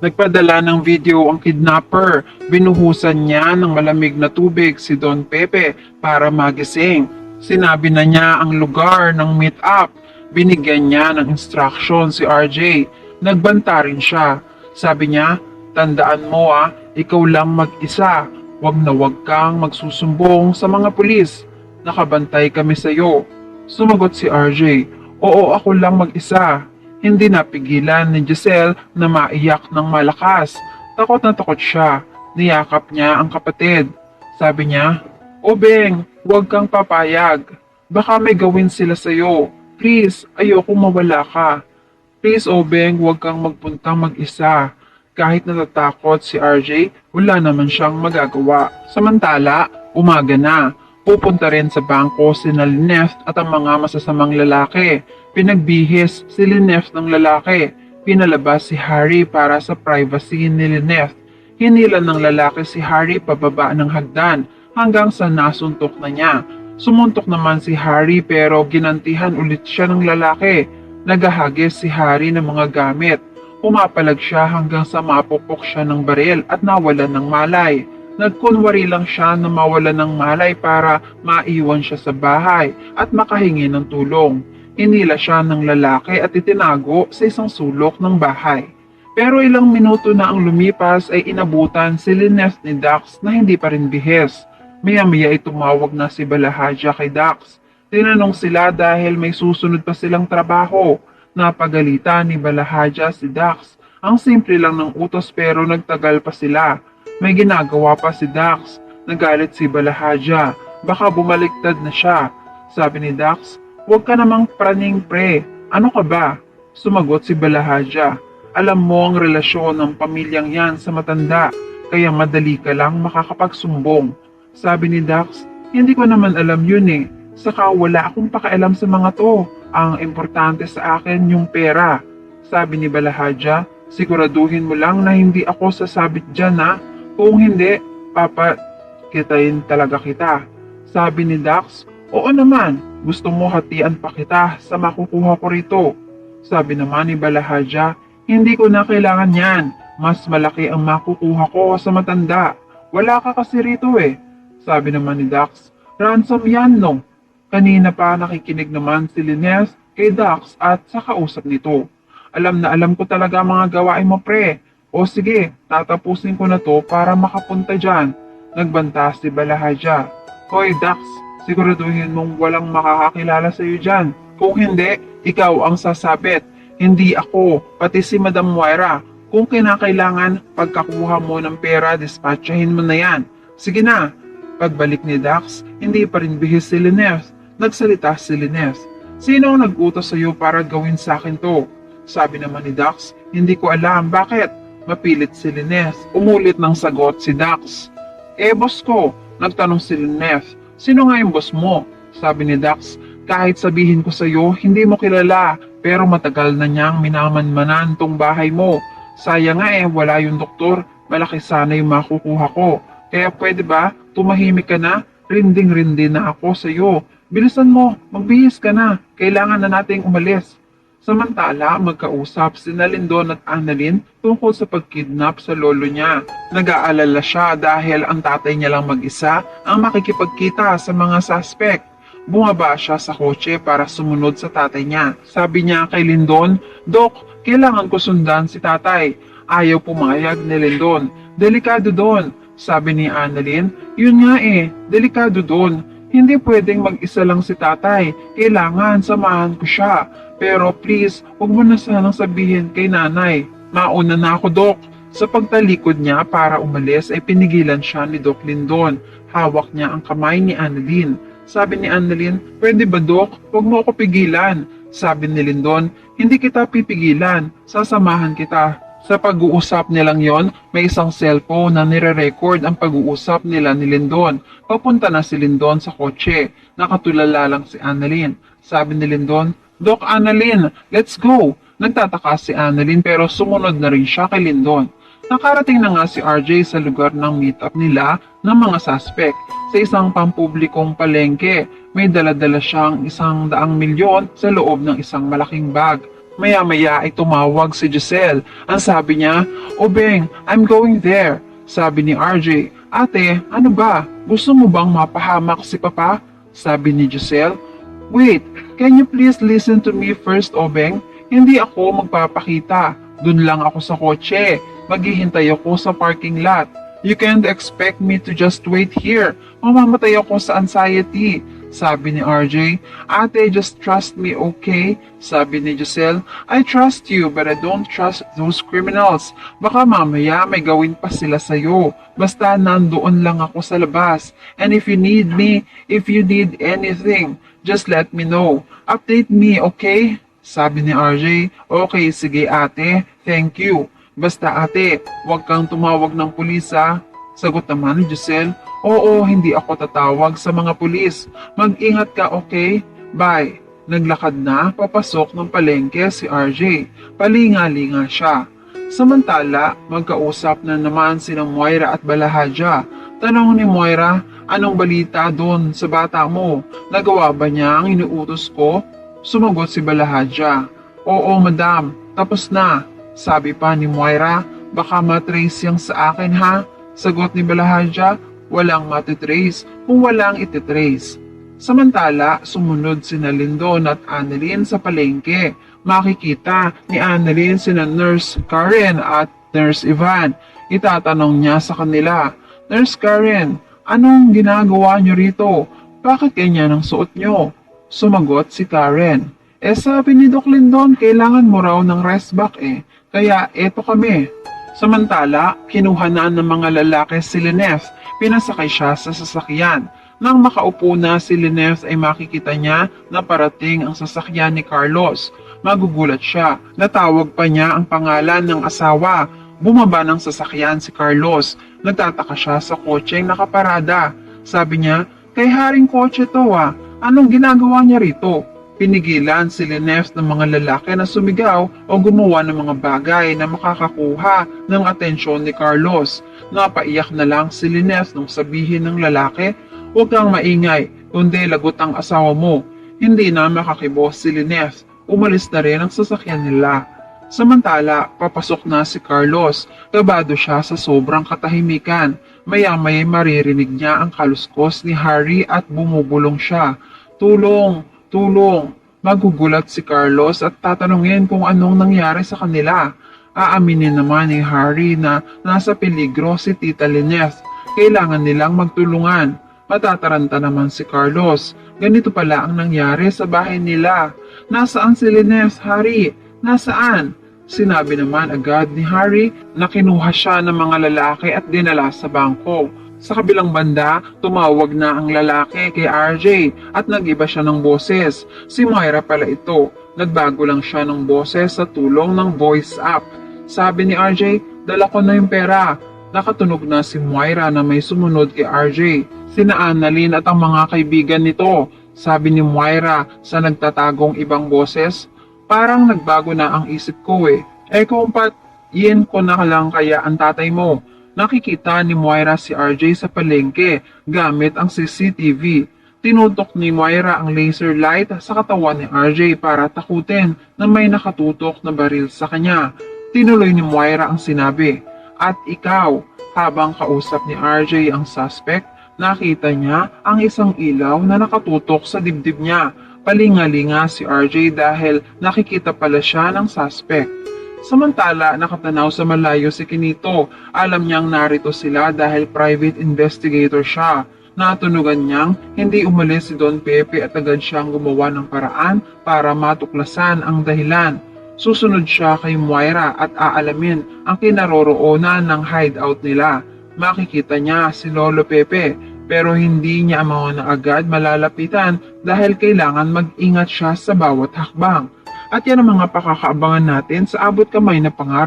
Nagpadala ng video ang kidnapper. Binuhusan niya ng malamig na tubig si Don Pepe para magising. Sinabi na niya ang lugar ng meet-up. Binigyan niya ng instruction si RJ. Nagbanta rin siya. Sabi niya, tandaan mo ikaw lang mag-isa. Wag na wag kang magsusumbong sa mga pulis. Nakabantay kami sa iyo. Sumagot si RJ, oo ako lang mag-isa. Hindi napigilan ni Giselle na maiyak ng malakas. Takot na takot siya. Niyakap niya ang kapatid. Sabi niya, O Beng, huwag kang papayag. Baka may gawin sila sa'yo. Please, ayoko mawala ka. Please, O Beng, huwag kang magpuntang mag-isa. Kahit natatakot si RJ, wala naman siyang magagawa. Samantala, umaga na. Pupunta rin sa bangko si Lynette at ang mga masasamang lalaki. Pinagbihis si Lynette ng lalaki. Pinalabas si Harry para sa privacy ni Lynette. Hinila ng lalaki si Harry pababa ng hagdan hanggang sa nasuntok na niya. Sumuntok naman si Harry pero ginantihan ulit siya ng lalaki. Nagahagis si Harry ng mga gamit. Pumapalag siya hanggang sa mapupok siya ng baril at nawalan ng malay. Nagkunwari lang siya na mawala ng malay para maiwan siya sa bahay at makahingi ng tulong. Hinila siya ng lalaki at itinago sa isang sulok ng bahay. Pero ilang minuto na ang lumipas ay inabutan si Lynette ni Dax na hindi pa rin bihis. Maya-maya ay tumawag na si Balahadja kay Dax. Tinanong sila dahil may susunod pa silang trabaho. Napagalitan ni Balahadja si Dax. Ang simple lang ng utos pero nagtagal pa sila. May ginagawa pa si Dax. Nagalit si Balahadja. Baka bumaliktad na siya. Sabi ni Dax, huwag ka namang praning pre. Ano ka ba? Sumagot si Balahadja. Alam mo ang relasyon ng pamilyang yan sa matanda. Kaya madali ka lang makakapagsumbong. Sabi ni Dax, hindi ko naman alam yun eh. Saka wala akong pakialam sa mga to. Ang importante sa akin yung pera. Sabi ni Balahadja, siguraduhin mo lang na hindi ako sasabit dyan Kung hindi, papakitayin talaga kita. Sabi ni Dax, oo naman, gusto mo hatian pa kita sa makukuha ko rito. Sabi naman ni Balahadja, hindi ko na kailangan yan. Mas malaki ang makukuha ko sa matanda. Wala ka kasi rito eh. Sabi naman ni Dax, ransom yan no. Kanina pa nakikinig naman si Lynette kay Dax at sa kausap nito. Alam na alam ko talaga mga gawain mo pre. O sige, tatapusin ko na to para makapunta dyan. Nagbanta si Balahadja. Hoy Dax, siguraduhin mong walang makakakilala sa iyo dyan. Kung hindi, ikaw ang sasabit. Hindi ako, pati si Madam Moira. Kung kinakailangan, pagkakuha mo ng pera, dispatchahin mo na yan. Sige na. Pagbalik ni Dax, hindi pa rin bihis si Lynette. Nagsalita si Lynette. Sino ang nag-utos sa iyo para gawin sa akin to? Sabi naman ni Dax, hindi ko alam. Bakit? Mapilit si Lynette. Umulit ng sagot si Dax. Boss ko. Nagtanong si Lynette. Sino nga yung boss mo? Sabi ni Dax, kahit sabihin ko sa iyo, hindi mo kilala. Pero matagal na niyang minamanmanan tong bahay mo. Sayang nga wala yung doktor. Malaki sana yung makukuha ko. Kaya pwede ba, tumahimik ka na? Rinding-rindi na ako sa iyo. Bilisan mo, magbihis ka na. Kailangan na nating umalis. Samantala, magkausap si Lindon at Annalyn tungkol sa pagkidnap sa lolo niya. Nag-aalala siya dahil ang tatay niya lang mag-isa ang makikipagkita sa mga suspect. Bumaba siya sa kotse para sumunod sa tatay niya. Sabi niya kay Lindon, Dok, kailangan ko sundan si tatay. Ayaw pumayag ni Lindon. Delikado doon. Sabi ni Annalyn, yun nga delikado doon. Hindi pwedeng mag-isa lang si tatay. Kailangan samahan ko siya. Pero please, huwag mo na sanang sabihin kay nanay. Mauna na ako, Dok. Sa pagtalikod niya para umalis ay pinigilan siya ni Doc Lindon. Hawak niya ang kamay ni Annalyn. Sabi ni Annalyn, pwede ba Dok? Huwag mo ako pigilan. Sabi ni Lindon, hindi kita pipigilan. Sasamahan kita. Sa pag-uusap nilang yon, may isang cellphone na nire-record ang pag-uusap nila ni Lindon. Papunta na si Lindon sa kotse. Nakatulala lang si Annalyn. Sabi ni Lindon, Doc Annalyn, let's go! Nagtataka si Annalyn pero sumunod na rin siya kay Lindon. Nakarating na nga si RJ sa lugar ng meet-up nila ng mga suspect. Sa isang pampublikong palengke, may dala-dala siyang 100 milyon sa loob ng isang malaking bag. Maya-maya ay tumawag si Giselle. Ang sabi niya, "Obeng, I'm going there." Sabi ni RJ, "Ate, ano ba? Gusto mo bang mapahamak si Papa?" Sabi ni Giselle, "Wait, can you please listen to me first, Obeng? Hindi ako magpapakita. Dun lang ako sa kotse. Maghihintay ako sa parking lot. You can't expect me to just wait here. Mamamatay ako sa anxiety." Sabi ni RJ, "Ate, just trust me, okay?" Sabi ni Giselle, "I trust you, but I don't trust those criminals. Baka mamaya may gawin pa sila sa'yo. Basta nandoon lang ako sa labas. And if you need me, if you need anything, just let me know. Update me, okay?" Sabi ni RJ, "Okay, sige ate, thank you. Basta ate, huwag kang tumawag ng pulis ha." Sagot naman ni Giselle, "Oo, hindi ako tatawag sa mga pulis. Mag-ingat ka, okay? Bye." Naglakad na papasok ng palengke si RJ. Palinga-linga siya. Samantala, magkausap na naman sina Moira at Balahadja. Tanong ni Moira, "Anong balita doon sa bata mo? Nagawa ba niya ang inuutos ko?" Sumagot si Balahadja, "Oo, madam, tapos na." Sabi pa ni Moira, "Baka matrace yang sa akin ha?" Sagot ni Balahadja, "Walang matitrace kung walang ititrace." Samantala, sumunod sina Lindon at Annalyn sa palengke. Makikita ni Annalyn sina Nurse Karen at Nurse Ivan. Itatanong niya sa kanila, "Nurse Karen, anong ginagawa niyo rito? Bakit ganyan ang suot niyo?" Sumagot si Karen, "Sabi ni Doc Lindon, kailangan mo raw ng rest back kaya eto kami." Samantala, kinuha na ng mga lalaki si Lineth. Pinasakay siya sa sasakyan. Nang makaupo na si Lineth ay makikita niya na parating ang sasakyan ni Carlos. Magugulat siya. Natawag pa niya ang pangalan ng asawa. Bumaba ng sasakyan si Carlos. Nagtataka siya sa kotseng nakaparada. Sabi niya, "Kay haring kotse to Anong ginagawa niya rito?" Pinigilan si Lineth ng mga lalaki na sumigaw o gumawa ng mga bagay na makakakuha ng atensyon ni Carlos. Napaiyak na lang si Lineth nung sabihin ng lalaki, "Huwag kang maingay, kundi lagot ang asawa mo." Hindi na makakibos si Lineth. Umalis na rin ang sasakyan nila. Samantala, papasok na si Carlos. Kabado siya sa sobrang katahimikan. Maya-maya maririnig niya ang kaluskos ni Harry at bumubulong siya. "Tulong! Tulong!" Magugulat si Carlos at tatanungin kung anong nangyari sa kanila. Aaminin naman ni Harry na nasa peligro si Tita Lineth. Kailangan nilang magtulungan. Matataranta naman si Carlos. Ganito pala ang nangyari sa bahay nila. "Nasaan si Lineth, Harry? Nasaan?" Sinabi naman agad ni Harry na kinuha siya ng mga lalaki at dinala sa bangko. Sa kabilang banda, tumawag na ang lalaki kay RJ at nag-iba siya ng boses. Si Moira pala ito. Nagbago lang siya ng boses sa tulong ng voice app. Sabi ni RJ, "Dala ko na yung pera." Nakatunog na si Moira na may sumunod kay RJ. Sina Annalyn at ang mga kaibigan nito. Sabi ni Moira sa nagtatagong ibang boses, "Parang nagbago na ang isip ko kung yin ko na lang kaya ang tatay mo." Nakikita ni Moira si RJ sa palengke gamit ang CCTV. Tinutok ni Moira ang laser light sa katawan ni RJ para takutin na may nakatutok na baril sa kanya. Tinuloy ni Moira ang sinabi, "At ikaw." Habang kausap ni RJ ang suspect, nakita niya ang isang ilaw na nakatutok sa dibdib niya. Palingalinga si RJ dahil nakikita pala siya ng suspect. Samantala, nakatanaw sa malayo si Kinito. Alam niyang narito sila dahil private investigator siya. Natunugan niyang hindi umalis si Don Pepe at agad siyang gumawa ng paraan para matuklasan ang dahilan. Susunod siya kay Moira at aalamin ang kinaroroonan ng hideout nila. Makikita niya si Lolo Pepe pero hindi niya na agad malalapitan dahil kailangan mag-ingat siya sa bawat hakbang. At yan ang mga pakakaabangan natin sa abot kamay na pangarap.